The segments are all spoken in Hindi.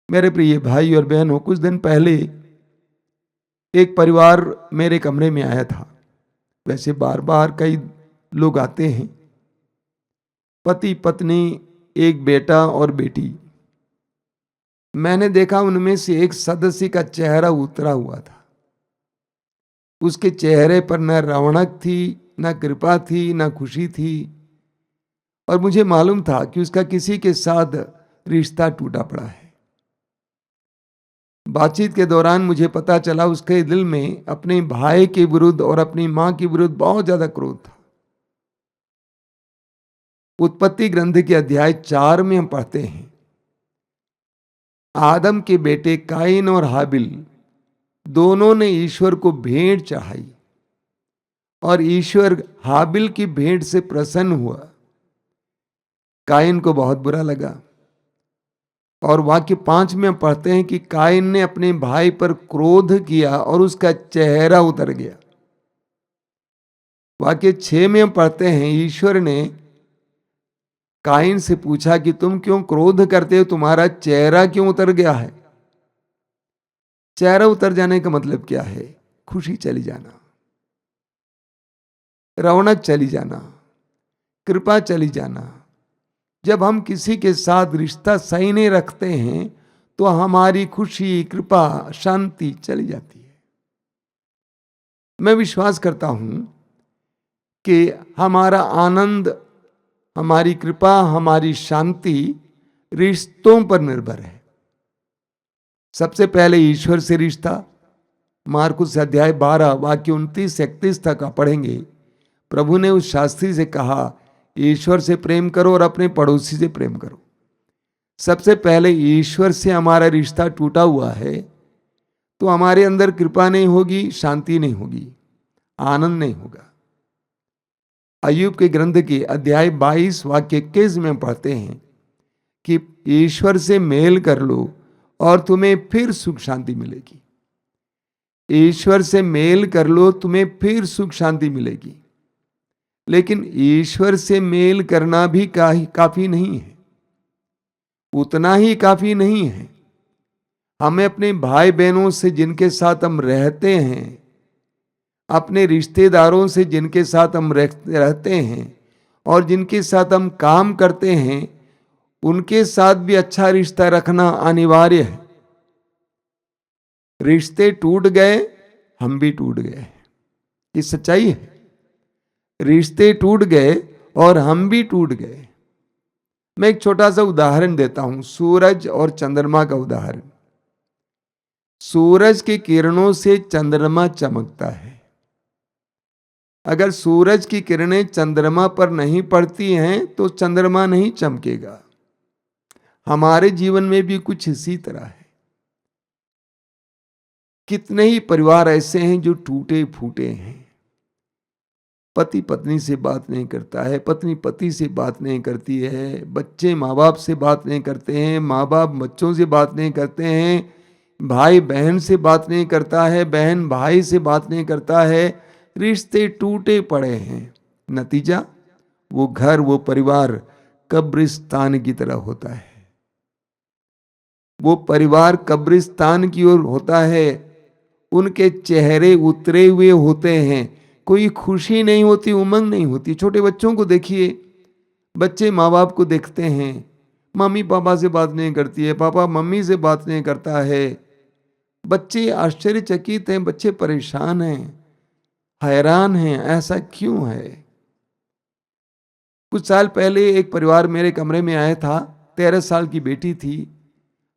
मेरे प्रिय भाई और बहनों, कुछ दिन पहले एक परिवार मेरे कमरे में आया था। वैसे बार बार कई लोग आते हैं। पति पत्नी, एक बेटा और बेटी। मैंने देखा उनमें से एक सदस्य का चेहरा उतरा हुआ था। उसके चेहरे पर न रौनक थी, न कृपा थी, न खुशी थी। और मुझे मालूम था कि उसका किसी के साथ रिश्ता टूटा पड़ा है। बातचीत के दौरान मुझे पता चला उसके दिल में अपने भाई के विरुद्ध और अपनी मां के विरुद्ध बहुत ज्यादा क्रोध था। उत्पत्ति ग्रंथ के अध्याय 4 में हम पढ़ते हैं, आदम के बेटे काइन और हाबिल दोनों ने ईश्वर को भेंट चढ़ाई और ईश्वर हाबिल की भेंट से प्रसन्न हुआ। काइन को बहुत बुरा लगा और वाक्य 5 में हम पढ़ते हैं कि काइन ने अपने भाई पर क्रोध किया और उसका चेहरा उतर गया। वाक्य 6 में हम पढ़ते हैं, ईश्वर ने काइन से पूछा कि तुम क्यों क्रोध करते हो, तुम्हारा चेहरा क्यों उतर गया है। चेहरा उतर जाने का मतलब क्या है? खुशी चली जाना, रौनक चली जाना, कृपा चली जाना। जब हम किसी के साथ रिश्ता सही नहीं रखते हैं तो हमारी खुशी, कृपा, शांति चली जाती है। मैं विश्वास करता हूं कि हमारा आनंद, हमारी कृपा, हमारी शांति रिश्तों पर निर्भर है। सबसे पहले ईश्वर से रिश्ता। मार्कुस अध्याय 12 वाक्य 29-31 तक आप पढ़ेंगे। प्रभु ने उस शास्त्री से कहा, ईश्वर से प्रेम करो और अपने पड़ोसी से प्रेम करो। सबसे पहले ईश्वर से हमारा रिश्ता टूटा हुआ है तो हमारे अंदर कृपा नहीं होगी, शांति नहीं होगी, आनंद नहीं होगा। अय्यूब के ग्रंथ के अध्याय 22 वाक्य 21 में पढ़ते हैं कि ईश्वर से मेल कर लो और तुम्हें फिर सुख शांति मिलेगी। ईश्वर से मेल कर लो, तुम्हें फिर सुख शांति मिलेगी। लेकिन ईश्वर से मेल करना भी काफी नहीं है, उतना ही काफी नहीं है। हमें अपने भाई बहनों से जिनके साथ हम रहते हैं, अपने रिश्तेदारों से जिनके साथ हम रहते हैं और जिनके साथ हम काम करते हैं, उनके साथ भी अच्छा रिश्ता रखना अनिवार्य है। रिश्ते टूट गए, हम भी टूट गए, ये सच्चाई है। रिश्ते टूट गए और हम भी टूट गए। मैं एक छोटा सा उदाहरण देता हूं, सूरज और चंद्रमा का उदाहरण। सूरज की किरणों से चंद्रमा चमकता है। अगर सूरज की किरणें चंद्रमा पर नहीं पड़ती हैं तो चंद्रमा नहीं चमकेगा। हमारे जीवन में भी कुछ इसी तरह है। कितने ही परिवार ऐसे हैं जो टूटे फूटे हैं। पति पत्नी से बात नहीं करता है, पत्नी पति से बात नहीं करती है, बच्चे माँ बाप से बात नहीं करते हैं, माँ बाप बच्चों से बात नहीं करते हैं, भाई बहन से बात नहीं करता है, बहन भाई से बात नहीं करता है। रिश्ते टूटे पड़े हैं। नतीजा, वो घर, वो परिवार कब्रिस्तान की तरह होता है। वो परिवार कब्रिस्तान की ओर होता है। उनके चेहरे उतरे हुए होते हैं, कोई खुशी नहीं होती, उमंग नहीं होती। छोटे बच्चों को देखिए, बच्चे माँ बाप को देखते हैं, मम्मी पापा से बात नहीं करती है, पापा मम्मी से बात नहीं करता है। बच्चे आश्चर्यचकित हैं, बच्चे परेशान हैं, हैरान हैं, ऐसा क्यों है? कुछ साल पहले एक परिवार मेरे कमरे में आया था। 13 साल की बेटी थी।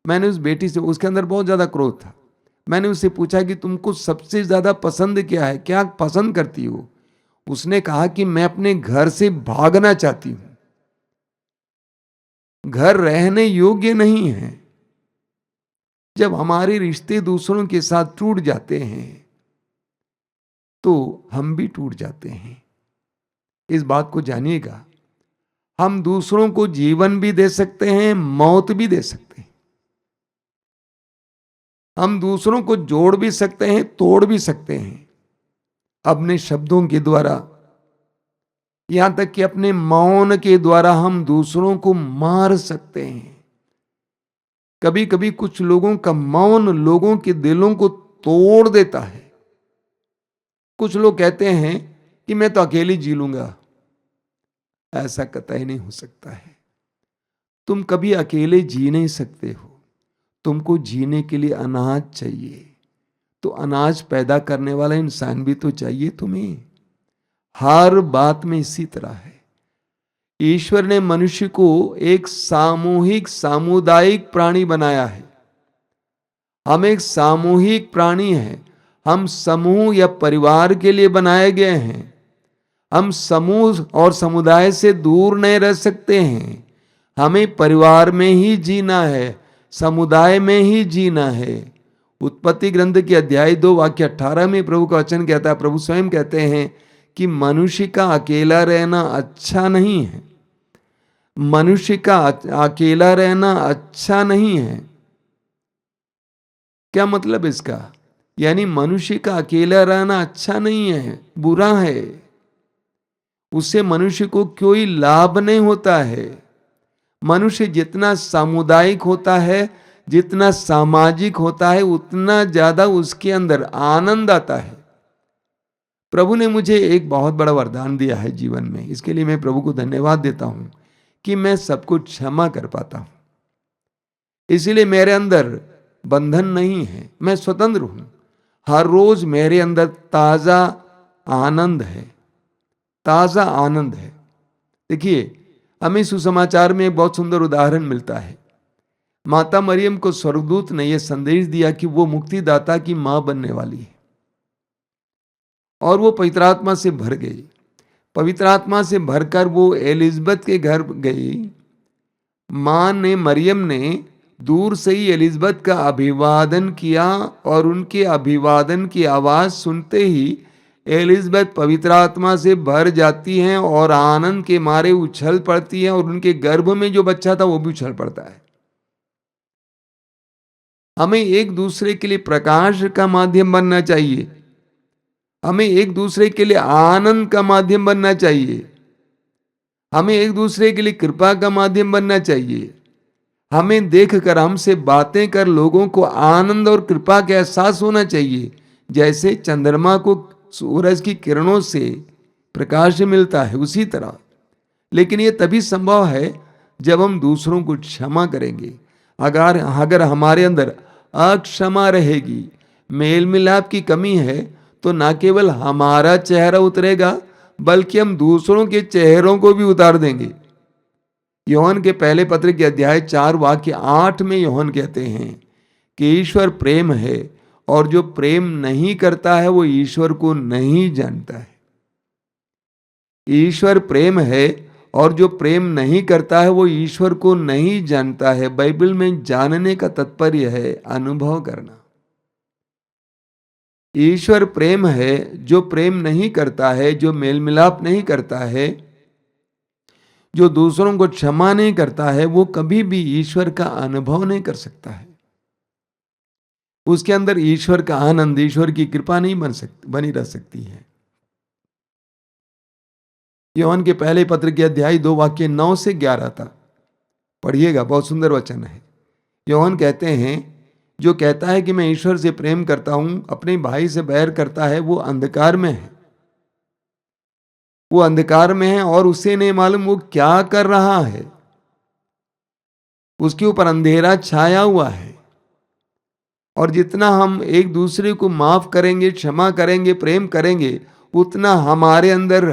मैंने उस बेटी से, उसके अंदर बहुत ज्यादा क्रोध था। मैंने उससे पूछा कि तुमको सबसे ज्यादा पसंद क्या है, क्या पसंद करती हो? उसने कहा कि मैं अपने घर से भागना चाहती हूं, घर रहने योग्य नहीं है। जब हमारे रिश्ते दूसरों के साथ टूट जाते हैं तो हम भी टूट जाते हैं। इस बात को जानिएगा, हम दूसरों को जीवन भी दे सकते हैं, मौत भी दे सकते हैं। हम दूसरों को जोड़ भी सकते हैं, तोड़ भी सकते हैं, अपने शब्दों के द्वारा। यहां तक कि अपने मौन के द्वारा हम दूसरों को मार सकते हैं। कभी कभी कुछ लोगों का मौन लोगों के दिलों को तोड़ देता है। कुछ लोग कहते हैं कि मैं तो अकेले जी लूंगा। ऐसा कतई नहीं हो सकता है। तुम कभी अकेले जी नहीं सकते हो। तुमको जीने के लिए अनाज चाहिए, तो अनाज पैदा करने वाला इंसान भी तो चाहिए तुम्हें। हर बात में इसी तरह है। ईश्वर ने मनुष्य को एक सामूहिक सामुदायिक प्राणी बनाया है। हम एक सामूहिक प्राणी हैं। हम समूह या परिवार के लिए बनाए गए हैं। हम समूह और समुदाय से दूर नहीं रह सकते हैं। हमें परिवार में ही जीना है, समुदाय में ही जीना है। उत्पत्ति ग्रंथ के अध्याय 2 वाक्य 18 में प्रभु का वचन कहता है, प्रभु स्वयं कहते हैं कि मनुष्य का अकेला रहना अच्छा नहीं है। मनुष्य का अकेला रहना अच्छा नहीं है। क्या मतलब इसका? यानी मनुष्य का अकेला रहना अच्छा नहीं है, बुरा है। उससे मनुष्य को कोई लाभ नहीं होता है। मनुष्य जितना सामुदायिक होता है, जितना सामाजिक होता है, उतना ज्यादा उसके अंदर आनंद आता है। प्रभु ने मुझे एक बहुत बड़ा वरदान दिया है जीवन में। इसके लिए मैं प्रभु को धन्यवाद देता हूं कि मैं सबको क्षमा कर पाता हूं। इसलिए मेरे अंदर बंधन नहीं है, मैं स्वतंत्र हूं। हर रोज मेरे अंदर ताजा आनंद है, ताजा आनंद है। देखिए, हमें सुसमाचार में एक बहुत सुंदर उदाहरण मिलता है। माता मरियम को स्वर्गदूत ने यह संदेश दिया कि वो मुक्तिदाता की मां बनने वाली है, और वो पवित्र आत्मा से भर गई। पवित्र आत्मा से भरकर वो एलिजबेथ के घर गई। मां ने, मरियम ने दूर से ही एलिजबेथ का अभिवादन किया, और उनके अभिवादन की आवाज सुनते ही एलिजबेथ पवित्र आत्मा से भर जाती हैं और आनंद के मारे उछल पड़ती हैं, और उनके गर्भ में जो बच्चा था वो भी उछल पड़ता है। हमें एक दूसरे के लिए प्रकाश का माध्यम बनना चाहिए। हमें एक दूसरे के लिए आनंद का माध्यम बनना चाहिए। हमें एक दूसरे के लिए कृपा का माध्यम बनना चाहिए। हमें देखकर, हमसे बातें कर लोगों को आनंद और कृपा का एहसास होना चाहिए। जैसे चंद्रमा को सूरज की किरणों से प्रकाश मिलता है, उसी तरह। लेकिन ये तभी संभव है जब हम दूसरों को क्षमा करेंगे। अगर हमारे अंदर अक्षमा रहेगी, मेल मिलाप की कमी है, तो ना केवल हमारा चेहरा उतरेगा, बल्कि हम दूसरों के चेहरों को भी उतार देंगे। यूहन्ना के पहले पत्र के अध्याय 4 वाक्य 8 में यूहन्ना कहते हैं कि ईश्वर प्रेम है, और जो प्रेम नहीं करता है वो ईश्वर को नहीं जानता है। ईश्वर प्रेम है, और जो प्रेम नहीं करता है वो ईश्वर को नहीं जानता है। बाइबल में जानने का तात्पर्य है अनुभव करना। ईश्वर प्रेम है। जो प्रेम नहीं करता है, जो मेल मिलाप नहीं करता है, जो दूसरों को क्षमा नहीं करता है, वो कभी भी ईश्वर का अनुभव नहीं कर सकता है। उसके अंदर ईश्वर का आनंद, ईश्वर की कृपा नहीं बनी रह सकती है। यूहन्ना के पहले पत्र के अध्याय 2 वाक्य 9 से 11 तक पढ़िएगा, बहुत सुंदर वचन है। यूहन्ना कहते हैं, जो कहता है कि मैं ईश्वर से प्रेम करता हूं, अपने भाई से बैर करता है, वो अंधकार में है। वो अंधकार में है और उसे नहीं मालूम वो क्या कर रहा है। उसके ऊपर अंधेरा छाया हुआ है। और जितना हम एक दूसरे को माफ करेंगे, क्षमा करेंगे, प्रेम करेंगे, उतना हमारे अंदर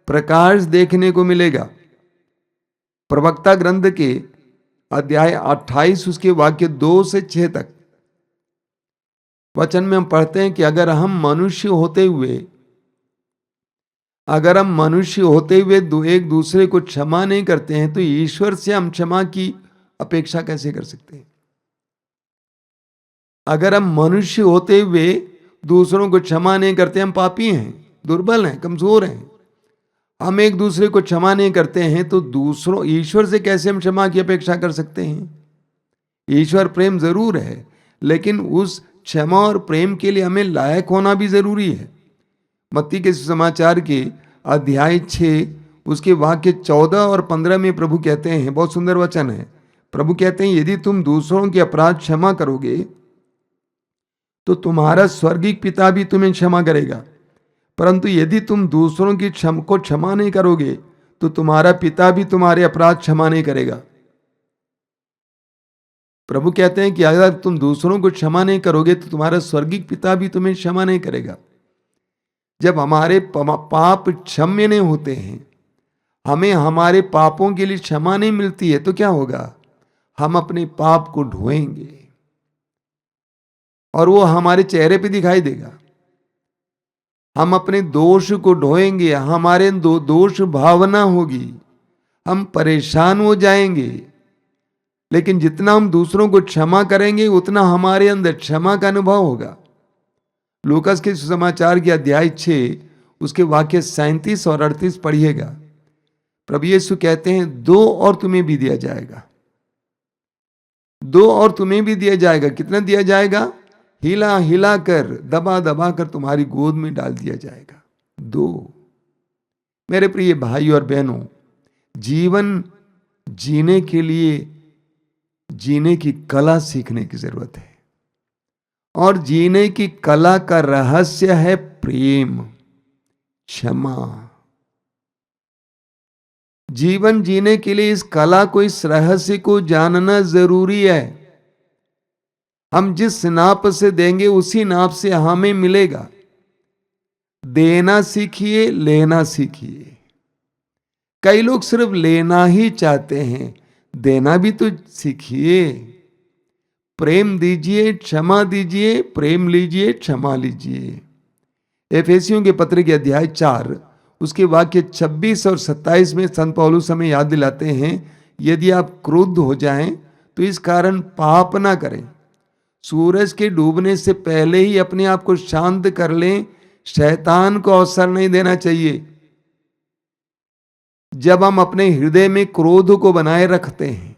प्रकाश देखने को मिलेगा। प्रवक्ता ग्रंथ के अध्याय 28 उसके वाक्य 2 से 6 तक वचन में हम पढ़ते हैं कि अगर हम मनुष्य होते हुए एक दूसरे को क्षमा नहीं करते हैं, तो ईश्वर से हम क्षमा की अपेक्षा कैसे कर सकते हैं? अगर हम मनुष्य होते हुए दूसरों को क्षमा नहीं करते, हम पापी हैं, दुर्बल हैं, कमजोर हैं। हम एक दूसरे को क्षमा नहीं करते हैं, तो ईश्वर से कैसे हम क्षमा की अपेक्षा कर सकते हैं? ईश्वर प्रेम जरूर है, लेकिन उस क्षमा और प्रेम के लिए हमें लायक होना भी जरूरी है। मत्ती के समाचार के अध्याय 6 उसके वाक्य 14 और 15 में प्रभु कहते हैं, बहुत सुंदर वचन है। प्रभु कहते हैं यदि तुम दूसरों के अपराध क्षमा करोगे तो तुम्हारा स्वर्गीय पिता भी तुम्हें क्षमा करेगा, परंतु यदि तुम दूसरों की को क्षमा नहीं करोगे तो तुम्हारा पिता भी तुम्हारे अपराध क्षमा नहीं करेगा। प्रभु कहते हैं कि अगर तुम दूसरों को क्षमा नहीं करोगे तो तुम्हारा स्वर्गीय पिता भी तुम्हें क्षमा नहीं करेगा। जब हमारे पाप क्षम्य नहीं होते हैं, हमें हमारे पापों के लिए क्षमा नहीं मिलती है, तो क्या होगा? हम अपने पाप को ढोएंगे और वो हमारे चेहरे पे दिखाई देगा। हम अपने दोष को ढोएंगे, हमारे दोष भावना होगी, हम परेशान हो जाएंगे। लेकिन जितना हम दूसरों को क्षमा करेंगे उतना हमारे अंदर क्षमा का अनुभव होगा। लूकास के सुसमाचार के अध्याय 6 उसके वाक्य 37 और 38 पढ़िएगा। प्रभु यीशु कहते हैं 2 और तुम्हें भी दिया जाएगा, 2 और तुम्हें भी दिया जाएगा। कितना दिया जाएगा? हिला हिला कर, दबा दबा कर तुम्हारी गोद में डाल दिया जाएगा। 2। मेरे प्रिय भाई और बहनों, जीवन जीने के लिए जीने की कला सीखने की जरूरत है, और जीने की कला का रहस्य है प्रेम, क्षमा। जीवन जीने के लिए इस कला को, इस रहस्य को जानना जरूरी है। हम जिस नाप से देंगे उसी नाप से हमें मिलेगा। देना सीखिए, लेना सीखिए। कई लोग सिर्फ लेना ही चाहते हैं, देना भी तो सीखिए। प्रेम दीजिए, क्षमा दीजिए, प्रेम लीजिए, क्षमा लीजिए। एफेसियों के पत्र के अध्याय 4 उसके वाक्य 26 और 27 में संत पौलुस हमें याद दिलाते हैं, यदि आप क्रुद्ध हो जाएं तो इस कारण पाप ना करें। सूरज के डूबने से पहले ही अपने आप को शांत कर लें। शैतान को अवसर नहीं देना चाहिए। जब हम अपने हृदय में क्रोध को बनाए रखते हैं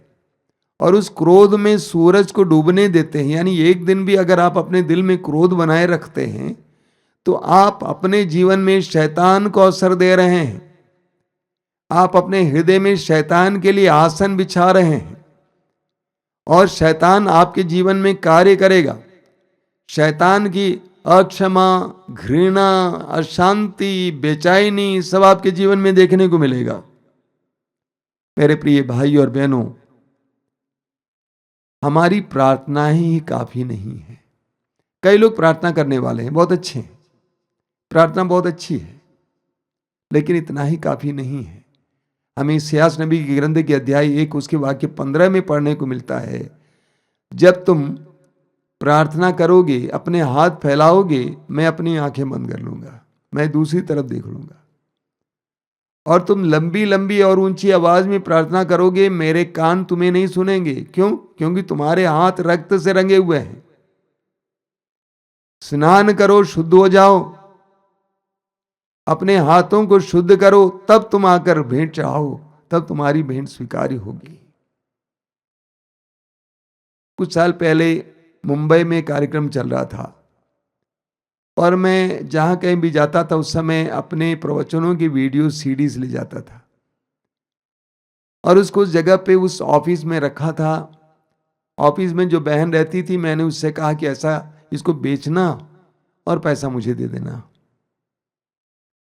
और उस क्रोध में सूरज को डूबने देते हैं, यानी एक दिन भी अगर आप अपने दिल में क्रोध बनाए रखते हैं तो आप अपने जीवन में शैतान को अवसर दे रहे हैं। आप अपने हृदय में शैतान के लिए आसन बिछा रहे हैं और शैतान आपके जीवन में कार्य करेगा। शैतान की अक्षमा, घृणा, अशांति, बेचैनी सब आपके जीवन में देखने को मिलेगा। मेरे प्रिय भाई और बहनों, हमारी प्रार्थना ही काफी नहीं है। कई लोग प्रार्थना करने वाले हैं, बहुत अच्छे हैं, प्रार्थना बहुत अच्छी है, लेकिन इतना ही काफी नहीं है। हमें इस्यास नबी की ग्रंथ के अध्याय 1 उसके वाक्य 15 में पढ़ने को मिलता है, जब तुम प्रार्थना करोगे, अपने हाथ फैलाओगे, मैं अपनी आंखें बंद कर लूंगा, मैं दूसरी तरफ देख लूंगा, और तुम लंबी लंबी और ऊंची आवाज में प्रार्थना करोगे, मेरे कान तुम्हें नहीं सुनेंगे। क्यों? क्योंकि तुम्हारे हाथ रक्त से रंगे हुए हैं। स्नान करो, शुद्ध हो जाओ, अपने हाथों को शुद्ध करो, तब तुम आकर भेंट चढ़ाओ, तब तुम्हारी भेंट स्वीकार्य होगी। कुछ साल पहले मुंबई में कार्यक्रम चल रहा था और मैं जहां कहीं भी जाता था उस समय अपने प्रवचनों की वीडियो सीडीज ले जाता था और उसको उस जगह पे उस ऑफिस में रखा था। ऑफिस में जो बहन रहती थी, मैंने उससे कहा कि ऐसा इसको बेचना और पैसा मुझे दे देना।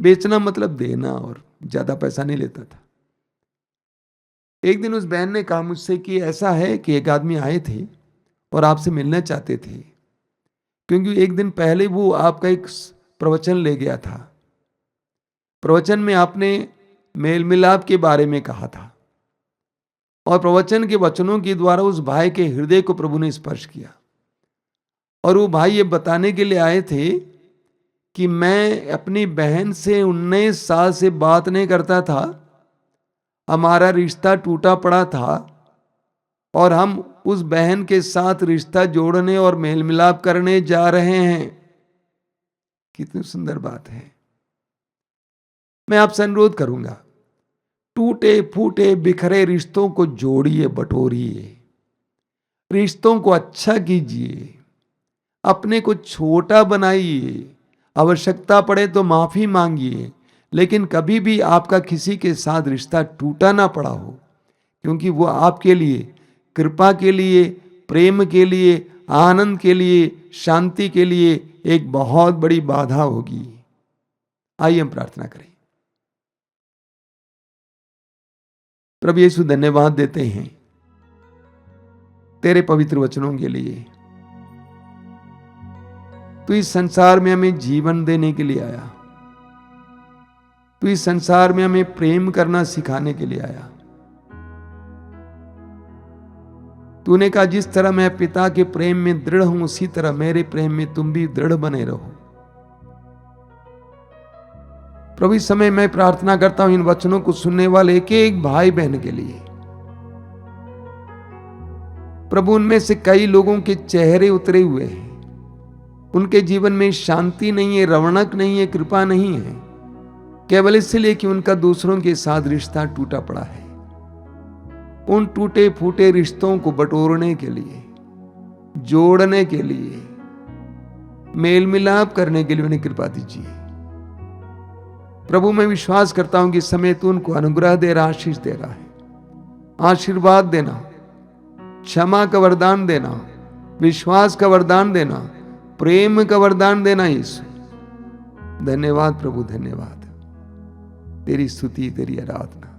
बेचना मतलब देना, और ज्यादा पैसा नहीं लेता था। एक दिन उस बहन ने कहा मुझसे कि ऐसा है कि एक आदमी आए थे और आपसे मिलना चाहते थे, क्योंकि एक दिन पहले वो आपका एक प्रवचन ले गया था। प्रवचन में आपने मेल मिलाप के बारे में कहा था और प्रवचन के वचनों के द्वारा उस भाई के हृदय को प्रभु ने स्पर्श किया। और वो भाई ये बताने के लिए आए थे कि मैं अपनी बहन से 19 साल से बात नहीं करता था, हमारा रिश्ता टूटा पड़ा था और हम उस बहन के साथ रिश्ता जोड़ने और मेल मिलाप करने जा रहे हैं। कितनी सुंदर बात है। मैं आपसे अनुरोध करूंगा, टूटे फूटे बिखरे रिश्तों को जोड़िए, बटोरिए, रिश्तों को अच्छा कीजिए, अपने को छोटा बनाइए, आवश्यकता पड़े तो माफी मांगिए, लेकिन कभी भी आपका किसी के साथ रिश्ता टूटा ना पड़ा हो, क्योंकि वो आपके लिए कृपा के लिए, प्रेम के लिए, आनंद के लिए, शांति के लिए एक बहुत बड़ी बाधा होगी। आइए हम प्रार्थना करें। प्रभु यीशु, धन्यवाद देते हैं तेरे पवित्र वचनों के लिए। तू इस संसार में हमें जीवन देने के लिए आया। तू इस संसार में हमें प्रेम करना सिखाने के लिए आया। तूने कहा जिस तरह मैं पिता के प्रेम में दृढ़ हूं, उसी तरह मेरे प्रेम में तुम भी दृढ़ बने रहो। प्रभु इस समय मैं प्रार्थना करता हूं इन वचनों को सुनने वाले एक एक भाई बहन के लिए। प्रभु उनमें से कई लोगों के चेहरे उतरे हुए हैं, उनके जीवन में शांति नहीं है, रौनक नहीं है, कृपा नहीं है, केवल इसलिए कि उनका दूसरों के साथ रिश्ता टूटा पड़ा है। उन टूटे फूटे रिश्तों को बटोरने के लिए, जोड़ने के लिए, मेल मिलाप करने के लिए उन्हें कृपा दीजिए। प्रभु मैं विश्वास करता हूं कि इस समय तू उनको अनुग्रह दे रहा, आशीष दे रहा है। आशीर्वाद देना, क्षमा का वरदान देना, विश्वास का वरदान देना, प्रेम का वरदान देना। यीशु धन्यवाद प्रभु, धन्यवाद। तेरी स्तुति, तेरी आराधना।